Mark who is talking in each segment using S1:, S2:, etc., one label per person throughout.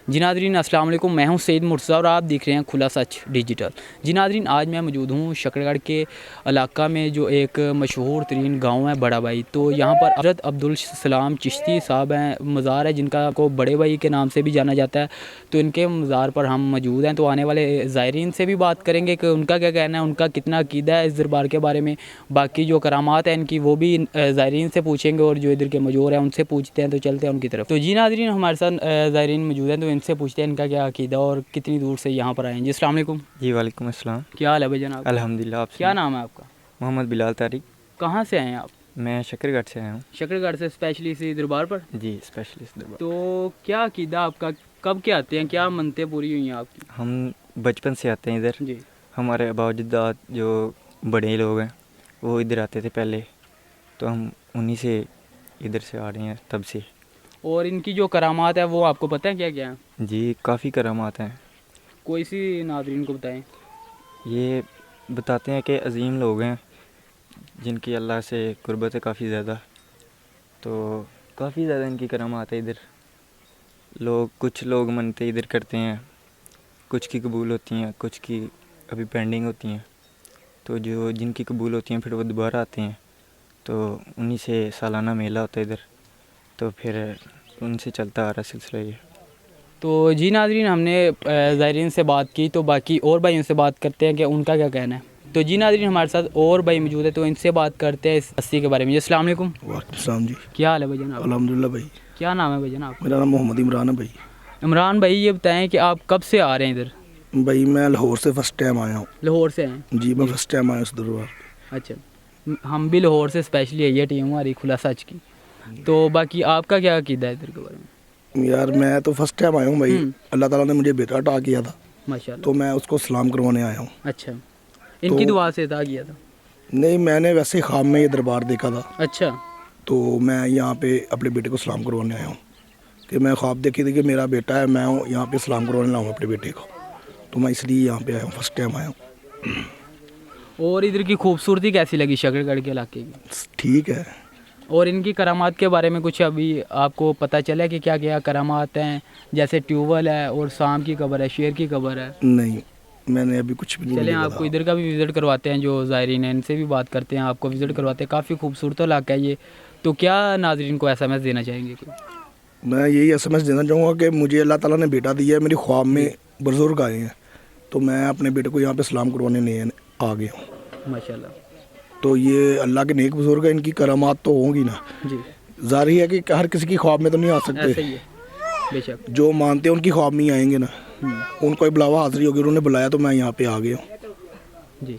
S1: جی ناظرین السلام علیکم، میں ہوں سید مرتضیٰ اور آپ دیکھ رہے ہیں کھلا سچ ڈیجیٹل۔ جی ناظرین آج میں موجود ہوں شکر گڑھ کے علاقہ میں جو ایک مشہور ترین گاؤں ہے بڑا بھائی۔ تو یہاں پر حضرت عبدالسلام چشتی صاحب ہیں، مزار ہے جن کا کو بڑے بھائی کے نام سے بھی جانا جاتا ہے۔ تو ان کے مزار پر ہم موجود ہیں، تو آنے والے زائرین سے بھی بات کریں گے کہ ان کا کیا کہنا ہے، ان کا کتنا عقیدہ ہے اس دربار کے بارے میں، باقی جو کرامات ہیں ان کی وہ بھی زائرین سے پوچھیں گے، اور جو ادھر کے مجور ہیں ان سے پوچھتے ہیں۔ تو چلتے ہیں ان کی طرف۔ تو جی ناظرین ہمارے ساتھ زائرین موجود ہیں، تو ان سے پوچھتے ہیں ان کا کیا عقیدہ اور کتنی دور سے یہاں پر آئے ہیں۔ جی السلام علیکم۔
S2: جی وعلیکم السلام۔
S1: کیا حال ہے بھائی جان آپ کا؟
S2: الحمدللہ۔ آپ
S1: کیا نام ہے آپ کا؟
S2: محمد بلال طارق۔
S1: کہاں سے آئے ہیں آپ؟
S2: میں شکر گڑھ سے آیا ہوں۔
S1: شکر گڑھ سے اسپیشلی اسی دربار پر؟
S2: جی اسپیشلسٹ دربار۔
S1: تو کیا عقیدہ آپ کا، کب کے آتے ہیں، کیا منتیں پوری ہوئی ہیں آپ کی؟
S2: ہم بچپن سے آتے ہیں ادھر۔
S1: جی
S2: ہمارے آباء و اجداد جو بڑے لوگ ہیں وہ ادھر آتے تھے پہلے، تو ہم انہی سے ادھر سے آ رہے ہیں تب سے۔
S1: اور ان کی جو کرامات ہے وہ آپ کو پتہ ہے کیا کیا ہیں؟
S2: جی کافی کرامات ہیں۔
S1: کوئی سی ناظرین کو بتائیں۔
S2: یہ بتاتے ہیں کہ عظیم لوگ ہیں جن کی اللہ سے قربت ہے کافی زیادہ، تو کافی زیادہ ان کی کرامات ہے ادھر۔ کچھ لوگ منتیں ادھر کرتے ہیں، کچھ کی قبول ہوتی ہیں، کچھ کی ابھی پینڈنگ ہوتی ہیں، تو جو جن کی قبول ہوتی ہیں پھر وہ دوبارہ آتے ہیں، تو انہی سے سالانہ میلہ ہوتا ہے ادھر، تو پھر ان سے چلتا آ رہا سلسلہ یہ۔
S1: تو جی ناظرین ہم نے زائرین سے بات کی، تو باقی اور بھائیوں سے بات کرتے ہیں کہ ان کا کیا کہنا ہے۔ تو جی ناظرین ہمارے ساتھ اور بھائی موجود ہے، تو ان سے بات کرتے ہیں اس ہستی کے بارے میں۔ جی السلام علیکم۔
S3: وعلیکم السلام جی۔
S1: کیا حال ہے بھائی جان آپ؟
S3: الحمدللہ بھائی۔
S1: کیا نام ہے بھائی جان آپ کا؟
S3: میرا نام محمد عمران ہے بھائی۔
S1: عمران بھائی یہ بتائیں کہ آپ کب سے آ رہے ہیں ادھر؟
S3: بھائی میں لاہور سے فرسٹ ٹائم آیا ہوں۔
S1: لاہور سے ہیں؟
S3: جی میں فرسٹ ٹائم آیا اس دربار پہ۔
S1: اچھا، ہم بھی لاہور سے اسپیشلی ہے، یہ ٹیم ہماری کھلا سچ کی۔ تو باقی آپ کا کیا عقیدہ ہے ادھر کے بارے میں؟
S3: یار میں تو فرسٹ ٹائم آیا ہوں بھائی۔ اللہ تعالیٰ نے مجھے بیٹا عطا کیا تھا،
S1: ماشاء اللہ۔
S3: تو میں اس کو سلام کروانے آیا ہوں۔
S1: اچھا، ان کی دعا سے عطا کیا تھا؟
S3: نہیں، میں نے ویسے خواب میں یہ دربار دیکھا تھا،
S1: اچھا،
S3: تو میں یہاں پہ اپنے بیٹے کو سلام کروانے آیا ہوں، کہ میں خواب دیکھی تھی کہ میرا بیٹا ہے، میں یہاں پہ سلام کروانے لاؤں اپنے بیٹے کو، تو میں اس لیے یہاں پہ آیا ہوں، فرسٹ ٹائم آیا ہوں۔
S1: اور ادھر کی خوبصورتی کیسی لگی شکر گڑھ کے علاقے کی؟
S3: ٹھیک ہے۔
S1: اور ان کی کرامات کے بارے میں کچھ ابھی آپ کو پتہ چلا کہ کیا کیا کرامات ہیں؟ جیسے ٹیوبویل ہے اور سام کی قبر ہے، شیر کی قبر ہے۔
S3: نہیں، میں نے ابھی کچھ بھی نہیں
S1: چلیں
S3: دیکھا
S1: آپ کو
S3: تھا۔
S1: ادھر کا بھی وزٹ کرواتے ہیں، جو زائرین ہیں ان سے بھی بات کرتے ہیں، آپ کو وزٹ کرواتے ہیں۔ کافی خوبصورت علاقہ ہے یہ۔ تو کیا ناظرین کو ایس ایم ایس دینا چاہیں گے کوئی؟
S3: میں یہی ایس ایم ایس دینا چاہوں گا کہ مجھے اللہ تعالیٰ نے بیٹا دیا ہے، میری خواب میں بزرگ آئے ہیں، تو میں اپنے بیٹے کو یہاں پہ سلام کروانے نہیں آ گیا ہوں۔
S1: ماشاء اللہ۔
S3: تو یہ اللہ کے نیک بزرگ ہیں، ان کی کرامات تو ہوں گی نا۔
S1: جی
S3: ظاہر ہے کہ ہر کسی کی خواب میں تو نہیں آ
S1: ایسا
S3: سکتے،
S1: ہی ہے، بے شک۔
S3: جو مانتے ہیں ان کی خواب میں ہی آئیں گے نا۔ ان کو بلاوا حاضری ہوگی، انہوں نے بلایا تو میں یہاں پہ آ گیا ہوں۔
S1: جی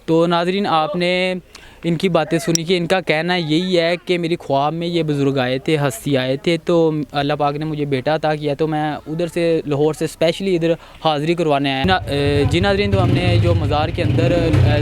S1: تو ناظرین آپ نے ان کی باتیں سنی کہ ان کا کہنا یہی ہے کہ میری خواب میں یہ بزرگ آئے تھے، ہستی آئے تھے، تو اللہ پاک نے مجھے بیٹا عطا کیا، تو میں ادھر سے لاہور سے اسپیشلی ادھر حاضری کروانے آیا۔ جی ناظرین تو ہم نے جو مزار کے اندر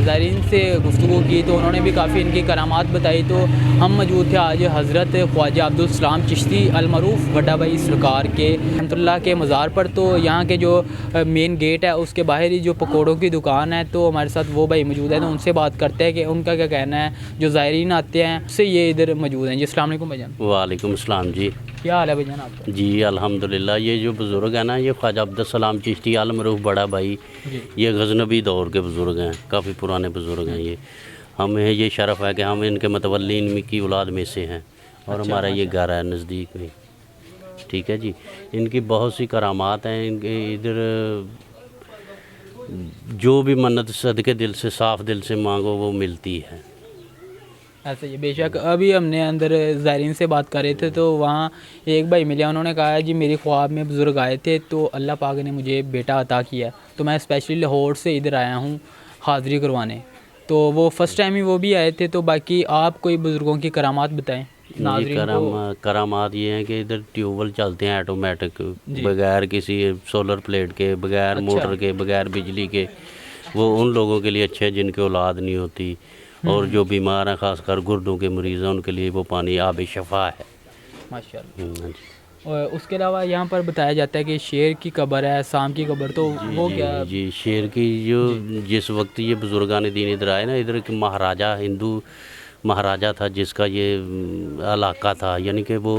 S1: زائرین سے گفتگو کی، تو انہوں نے بھی کافی ان کی کرامات بتائی۔ تو ہم موجود تھے آج حضرت خواجہ عبدالسلام چشتی المعروف بڑا بھائی سرکار کے رحمۃ اللہ کے مزار پر۔ تو یہاں کے جو مین گیٹ ہے اس کے باہر ہی جو پکوڑوں کی دکان ہے، تو ہمارے ساتھ وہ بھائی موجود ہیں، تو ان سے بات کرتے ہیں کہ ان کا کیا کہنا ہے، جو زائرین آتے ہیں اس سے یہ ادھر موجود ہیں۔ جی السلام علیکم بھائی جان۔
S4: وعلیکم السلام جی۔
S1: کیا حال ہے بھائی جان آپ کا؟
S4: جی الحمدللہ۔ یہ جو بزرگ ہیں نا، یہ خواجہ عبدالسلام چشتی المعروف بڑا بھائی، یہ غزنوی دور کے بزرگ ہیں، کافی پرانے بزرگ ہیں یہ۔ ہمیں یہ شرف ہے کہ ہم ان کے متولی ان کی اولاد میں سے ہیں، اور ہمارا یہ گھر ہے نزدیک میں، ٹھیک ہے جی۔ ان کی بہت سی کرامات ہیں، ان کے ادھر جو بھی منت صدقے دل سے صاف دل سے مانگو وہ ملتی ہے۔
S1: ایسے ہی بے شک۔ ابھی ہم نے اندر زائرین سے بات کر رہے تھے، تو وہاں ایک بھائی ملے، انہوں نے کہا جی میری خواب میں بزرگ آئے تھے، تو اللہ پاک نے مجھے بیٹا عطا کیا، تو میں اسپیشلی لاہور سے ادھر آیا ہوں حاضری کروانے۔ تو وہ فرسٹ ٹائم ہی وہ بھی آئے تھے۔ تو باقی آپ کوئی بزرگوں کی کرامات بتائیں ناظرین کو۔
S4: کرامات یہ ہیں کہ ادھر ٹیوبویل چلتے ہیں آٹومیٹک، بغیر کسی سولر پلیٹ کے، بغیر موٹر کے، بغیر بجلی کے۔ وہ ان لوگوں کے لیے اچھے ہیں جن کی اولاد نہیں ہوتی، اور جو بیمار ہیں، خاص کر گردوں کے مریض ہیں، ان کے لیے وہ پانی آب شفا ہے۔
S1: ماشاء اللہ۔ اور اس کے علاوہ یہاں پر بتایا جاتا ہے کہ شیر کی قبر ہے، سام کی قبر، تو وہ کیا؟
S4: جی شیر کی جو جس وقت یہ بزرگان دین ادھر آئے نا، ادھر ایک مہاراجہ، ہندو مہاراجہ تھا جس کا یہ علاقہ تھا، یعنی کہ وہ